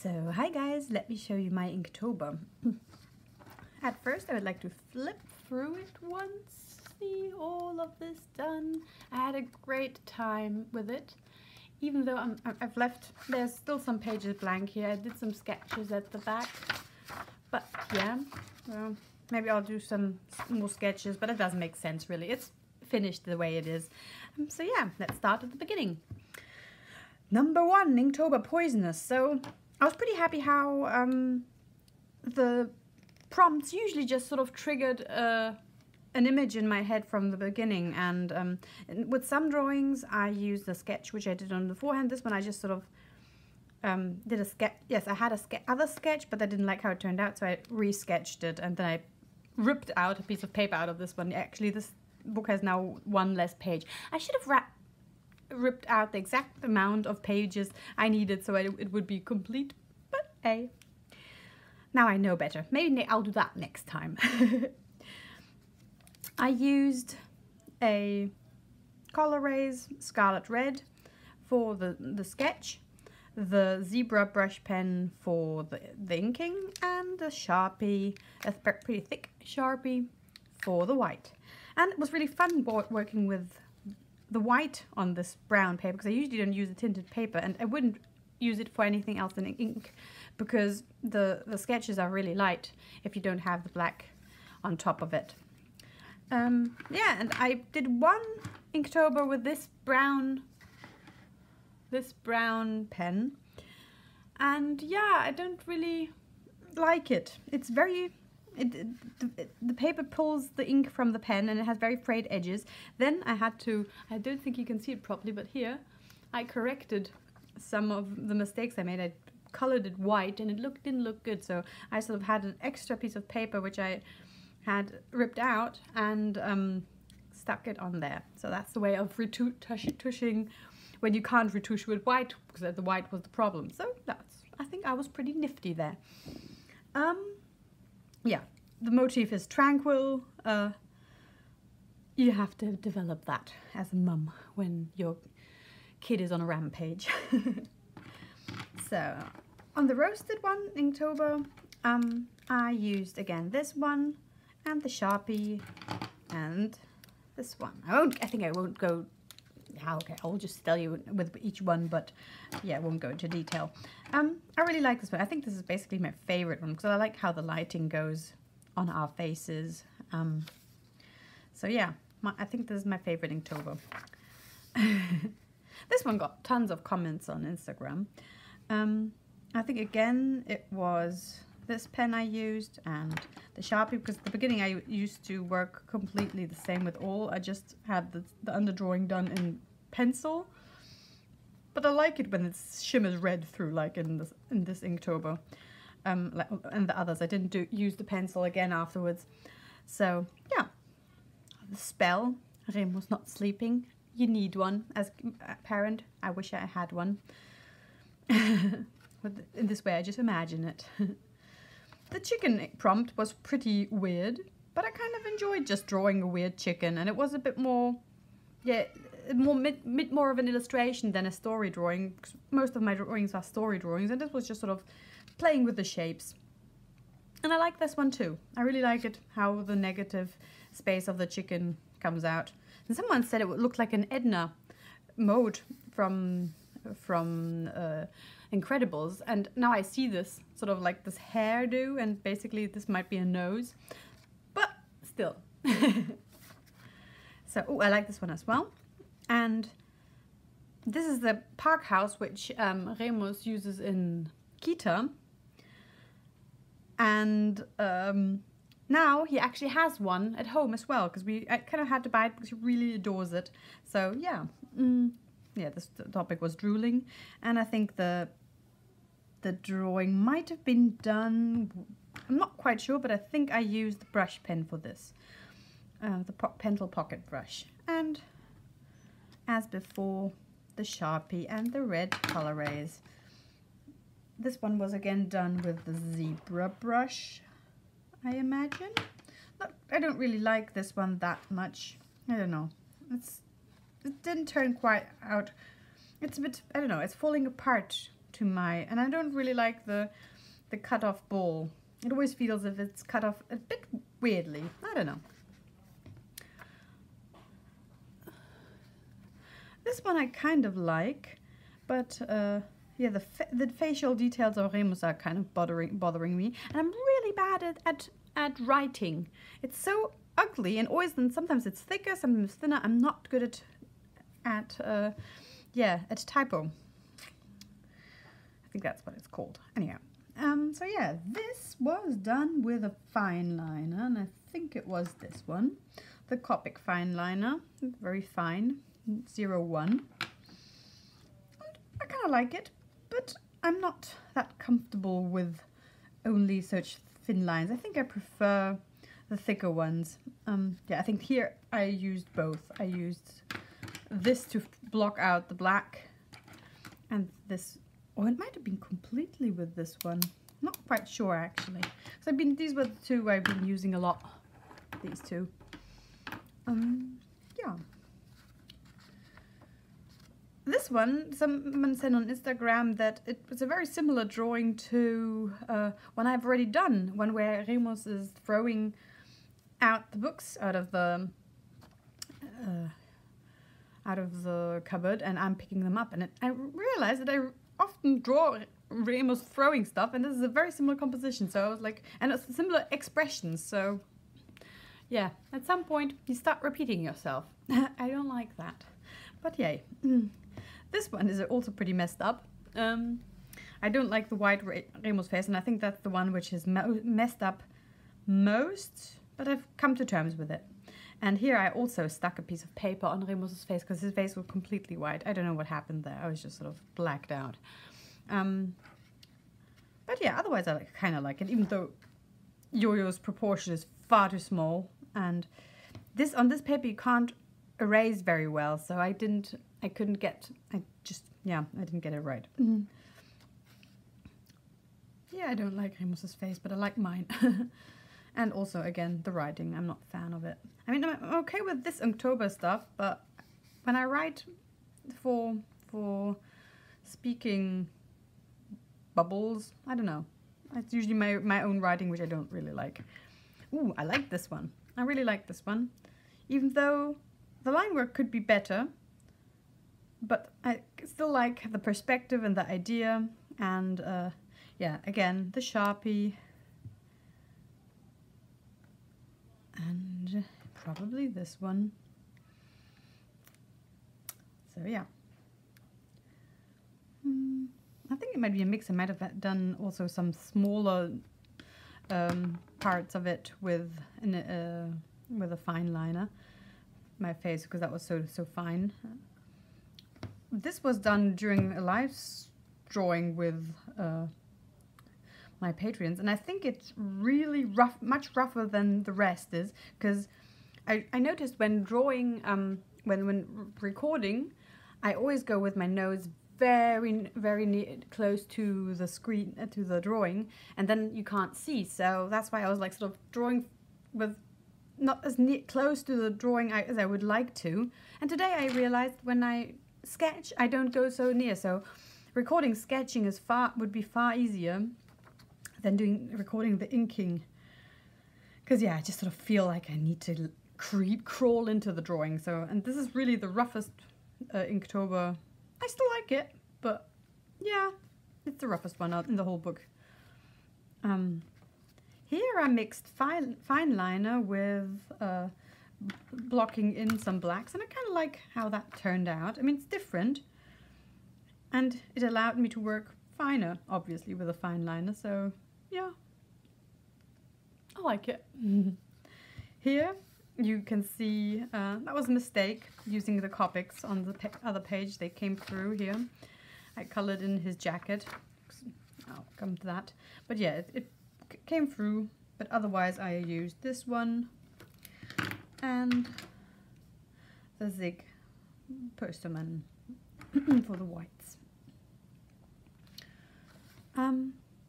So, hi guys, let me show you my Inktober. At first I would like to flip through it once, see all of this done. I had a great time with it, even though I've left, there's still some pages blank here. I did some sketches at the back, but yeah, well, maybe I'll do some more sketches, but it doesn't make sense really. It's finished the way it is. So yeah, let's start at the beginning. Number 1, Inktober Poisonous. So I was pretty happy how the prompts usually just sort of triggered an image in my head from the beginning, and with some drawings I used a sketch which I did on the forehand. This one I just sort of did a sketch. Yes, I had a other sketch, but I didn't like how it turned out, so I re-sketched it, and then I ripped out a piece of paper out of this one. Actually, this book has now one less page. I should have ripped out the exact amount of pages I needed so it would be complete, but hey, now I know better. Maybe I'll do that next time. I used a colerase Scarlet Red for the sketch, the zebra brush pen for the inking, and the Sharpie, a pretty thick Sharpie, for the white. And it was really fun working with the white on this brown paper, because I usually don't use a tinted paper, and I wouldn't use it for anything else than ink, because the sketches are really light if you don't have the black on top of it. Yeah, and I did one Inktober with this brown pen, and yeah, I don't really like it. It's very the paper pulls the ink from the pen, and it has very frayed edges. Then I had to, I don't think you can see it properly, but here I corrected some of the mistakes I made. I colored it white and it didn't look good, so I sort of had an extra piece of paper which I had ripped out and stuck it on there. So that's the way of retouching when you can't retouch with white, because the white was the problem. So I think I was pretty nifty there. Yeah, the motif is tranquil. You have to develop that as a mum when your kid is on a rampage. So, on the roasted one, Inktober, I used again this one, and the Sharpie, and this one. I think I won't go. Okay, I'll just tell you with each one, but yeah, I won't go into detail. I really like this one. I think this is basically my favorite one, because I like how the lighting goes on our faces. So yeah, I think this is my favorite Inktober. This one got tons of comments on Instagram. I think again it was this pen I used and the Sharpie, because at the beginning I used to work completely the same with all. I just had the underdrawing done in pencil, but I like it when it shimmers red through, like in this Inktober. And the others I didn't use the pencil again afterwards. So yeah, the spell, Remo's not sleeping. You need one as a parent. I wish I had one. In this way I just imagine it. The chicken prompt was pretty weird, but I kind of enjoyed just drawing a weird chicken, and it was a bit more, yeah, more of an illustration than a story drawing, because most of my drawings are story drawings, and this was just sort of playing with the shapes. And I like this one too. I really like it, how the negative space of the chicken comes out. And someone said it would look like an Edna mode from Incredibles, and now I see this sort of like this hairdo, and basically this might be a nose, but still. So I like this one as well. And this is the park house which Remus uses in Kita, and now he actually has one at home as well, because I kind of had to buy it because he really adores it. So yeah, yeah, this topic was drooling, and I think the drawing might have been done, I'm not quite sure, but I think I used the brush pen for this, the Pentel pocket brush, and as before, the Sharpie and the red colerase. This one was again done with the zebra brush, I imagine. I don't really like this one that much. I don't know. It didn't turn quite out. It's a bit, I don't know, it's falling apart to my, and I don't really like the cut-off ball. It always feels as if it's cut off a bit weirdly. I don't know. This one I kind of like, but yeah, the facial details of Remus are kind of bothering me, and I'm really bad at writing. It's so ugly, and always, and sometimes it's thicker, sometimes thinner. I'm not good at typo. I think that's what it's called. Anyhow, so yeah, this was done with a Fineliner, and I think it was this one, the Copic Fineliner, very fine, 01. And I kind of like it, but I'm not that comfortable with only such thin lines. I think I prefer the thicker ones. Yeah, I think here I used both. I used this to block out the black, and this, or it might have been completely with this one. Not quite sure actually. So these were the two I've been using a lot. These two. Yeah. This one, someone said on Instagram that it was a very similar drawing to one I've already done, one where Remus is throwing out the books out of the cupboard, and I'm picking them up. And I realized that I often draw Remus throwing stuff, and this is a very similar composition. So I was like, and it's similar expressions. So yeah, at some point you start repeating yourself. I don't like that, but yay. This one is also pretty messed up. I don't like the white Remus face, and I think that's the one which is messed up most, but I've come to terms with it. And here I also stuck a piece of paper on Remus's face because his face was completely white. I don't know what happened there. I was just sort of blacked out. But yeah, otherwise I kind of like it, even though Yo-Yo's proportion is far too small. And on this paper you can't erase very well, so I didn't get it right. Yeah, I don't like Remus's face, but I like mine. And also, again, the writing, I'm not a fan of it. I mean, I'm okay with this Inktober stuff, but when I write for speaking bubbles, I don't know. It's usually my own writing, which I don't really like. Ooh, I like this one. I really like this one. Even though the line work could be better, but I still like the perspective and the idea. And yeah, again, the Sharpie. And probably this one. So yeah. I think it might be a mix. I might have done also some smaller parts of it with a Fineliner, my face, because that was so fine. This was done during a live drawing with my Patreons, and I think it's really rough, much rougher than the rest is, because I noticed when drawing, when recording, I always go with my nose very close to the screen, to the drawing, and then you can't see. So that's why I was like sort of drawing with not as close to the drawing as I would like to. And today I realized when I sketch, I don't go so near. So sketching would be far easier than recording the inking. Because yeah, I just sort of feel like I need to crawl into the drawing. So, and this is really the roughest Inktober. I still like it, but yeah, it's the roughest one out in the whole book. Here I mixed Fineliner with blocking in some blacks, and I kind of like how that turned out. I mean, it's different, and it allowed me to work finer, obviously, with a Fineliner, so yeah, I like it. Here you can see, that was a mistake, using the Copics on the other page. They came through here. I colored in his jacket. I'll come to that. But yeah, it came through, but otherwise I used this one and the ZIG Posterman for the whites.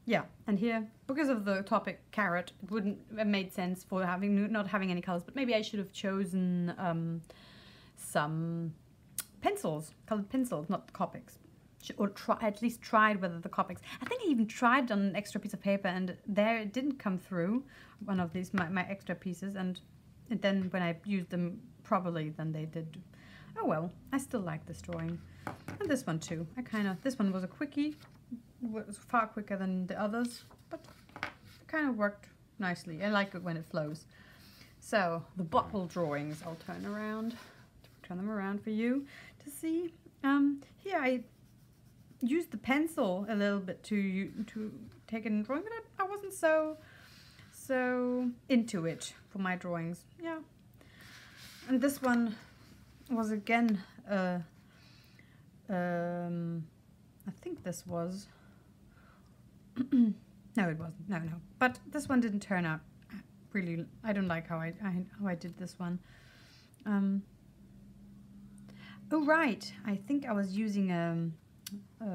Yeah, and here, because of the topic carrot, it wouldn't have made sense for not having any colors, but maybe I should have chosen some pencils, colored pencils, not Copics. or at least tried whether the Copics. I think I even tried on an extra piece of paper, and there it didn't come through, one of these, my extra pieces, and then when I used them properly, then they did. Oh well, I still like this drawing. And this one too. This one was a quickie. It was far quicker than the others, but it kind of worked nicely. I like it when it flows. So the bottle drawings, I'll turn them around for you to see. Here I used the pencil a little bit to take it in drawing, but I wasn't so into it for my drawings. Yeah. And this one was again I think this was no, it wasn't. No. But this one didn't turn out really. I don't like how I did this one. Oh right, I think I was using I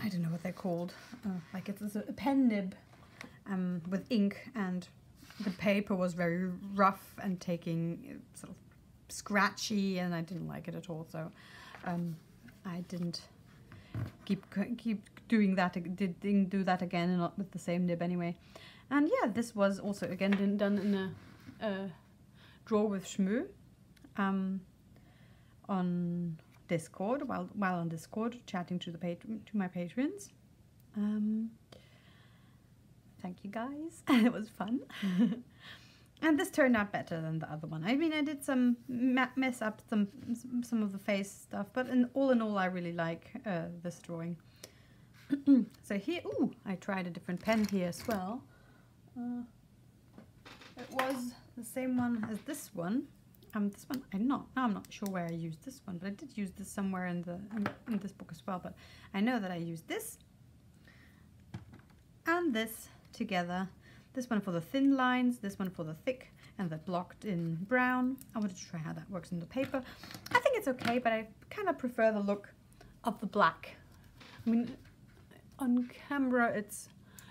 don't know what they're called. Like it's a pen nib with ink, and the paper was very rough and taking sort of scratchy, and I didn't like it at all. So I didn't keep doing that. Didn't do that again, and not with the same nib anyway. And yeah, this was also again done in a draw with Schmoe on Discord, while on Discord chatting to my patrons. Thank you guys. It was fun. And this turned out better than the other one. I mean, I did mess up some of the face stuff, but all in all, I really like this drawing. So here, I tried a different pen here as well. It was the same one as this one. This one I'm not sure where I used this one, but I did use this somewhere in this book as well. But I know that I used this and this together. This one for the thin lines, this one for the thick and the blocked in brown. I wanted to try how that works in the paper. I think it's okay, but I kind of prefer the look of the black. I mean, on camera it's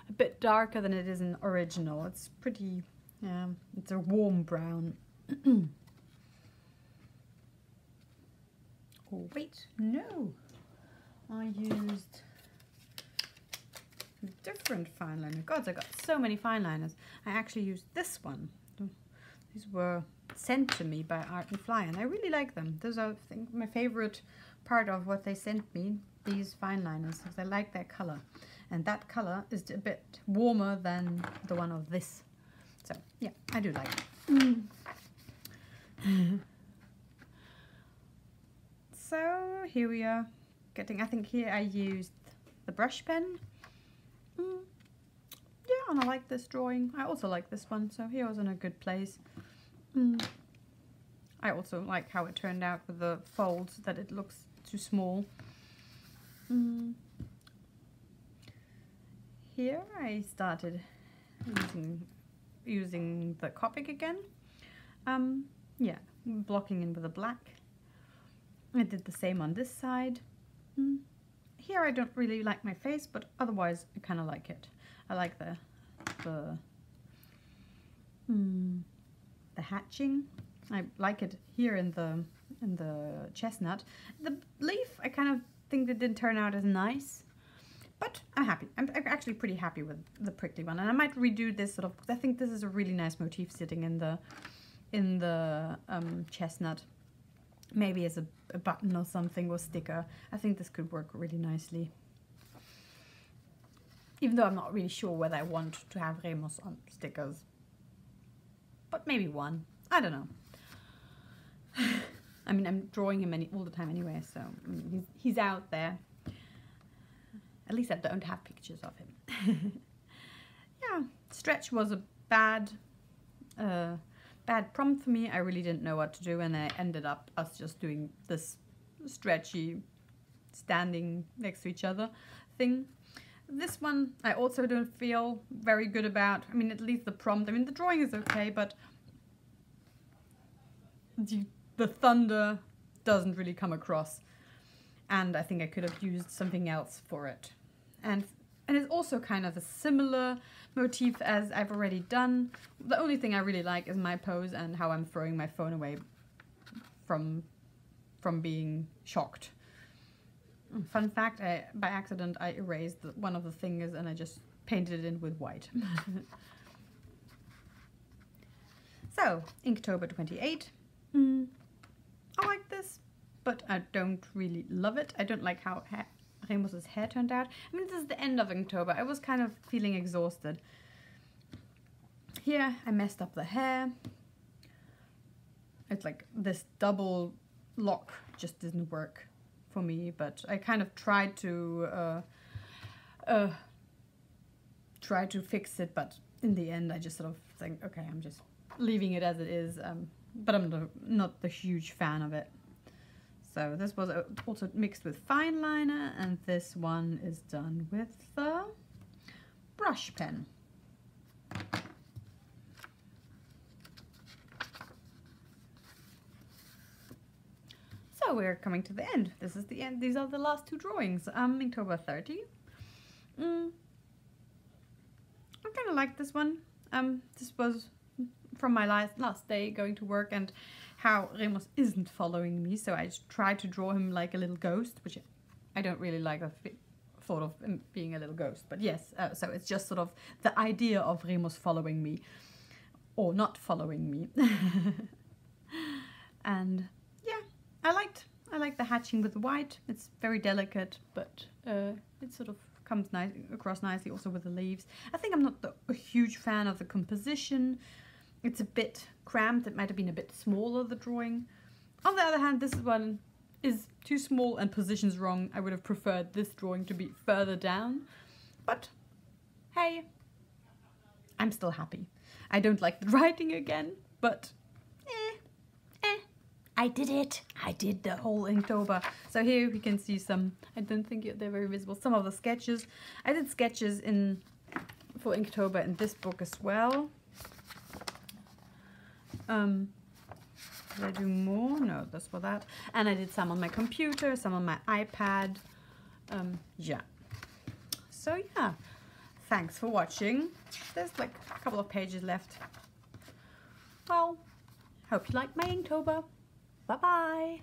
a bit darker than it is in original. It's pretty, it's a warm brown. Oh wait, no, I used a different Fineliner. God, I got so many Fineliners. I actually used this one. These were sent to me by Art and Fly, and I really like them. Those are, I think, my favorite part of what they sent me, these Fineliners, because I like their color. And that color is a bit warmer than the one of this. So, yeah, I do like it. So, here we are getting, I think here I used the brush pen. Yeah, and I like this drawing. I also like this one, so here I was in a good place. I also like how it turned out with the folds, that it looks too small. Here I started using the Copic again. Yeah, blocking in with the black. I did the same on this side. Here I don't really like my face, but otherwise I kind of like it. I like the hatching. I like it here in the chestnut. The leaf, I kind of think it didn't turn out as nice, but I'm happy. I'm actually pretty happy with the prickly one, and I might redo this sort of, because I think this is a really nice motif sitting in the chestnut. Maybe as a button or something, or sticker. I think this could work really nicely. Even though I'm not really sure whether I want to have Remus on stickers. But maybe one. I don't know. I mean, I'm drawing him all the time anyway, so I mean, he's out there. At least I don't have pictures of him. Yeah, stretch was a bad prompt for me. I really didn't know what to do, and I ended up us just doing this stretchy standing next to each other thing. This one I also don't feel very good about. I mean, at least the prompt, I mean, the drawing is okay, but the thunder doesn't really come across, and I think I could have used something else for it. And it's also kind of a similar motif as I've already done. The only thing I really like is my pose and how I'm throwing my phone away from from being shocked. Fun fact, by accident I erased one of the fingers and I just painted it in with white. So, Inktober 28. I like this, but I don't really love it. I don't like how Remus's hair turned out. I mean, this is the end of Inktober. I was kind of feeling exhausted. Here, I messed up the hair. It's like this double lock just didn't work for me, but I kind of tried to fix it, but in the end I just sort of think, okay, I'm just leaving it as it is, but I'm not the huge fan of it. So this was also mixed with Fineliner, and this one is done with the brush pen. So we're coming to the end. This is the end. These are the last two drawings. Inktober 30. I kind of like this one. This was from my last day going to work, and how Remus isn't following me, so I just tried to draw him like a little ghost, which I don't really like the thought of him being a little ghost, but yes, so it's just sort of the idea of Remus following me, or not following me. And yeah, I like the hatching with the white. It's very delicate, but it sort of comes across nicely also with the leaves. I think I'm not a huge fan of the composition. It's a bit cramped. It might have been a bit smaller, the drawing. On the other hand, this one is too small and positions wrong. I would have preferred this drawing to be further down. But hey, I'm still happy. I don't like the writing again, but I did it. I did the whole Inktober. So here we can see some, I don't think they're very visible, some of the sketches. I did sketches for Inktober in this book as well. Did I do more? No, that's for that. And I did some on my computer, some on my iPad. Yeah. So yeah, thanks for watching. There's like a couple of pages left. Well, hope you like my Inktober. Bye-bye.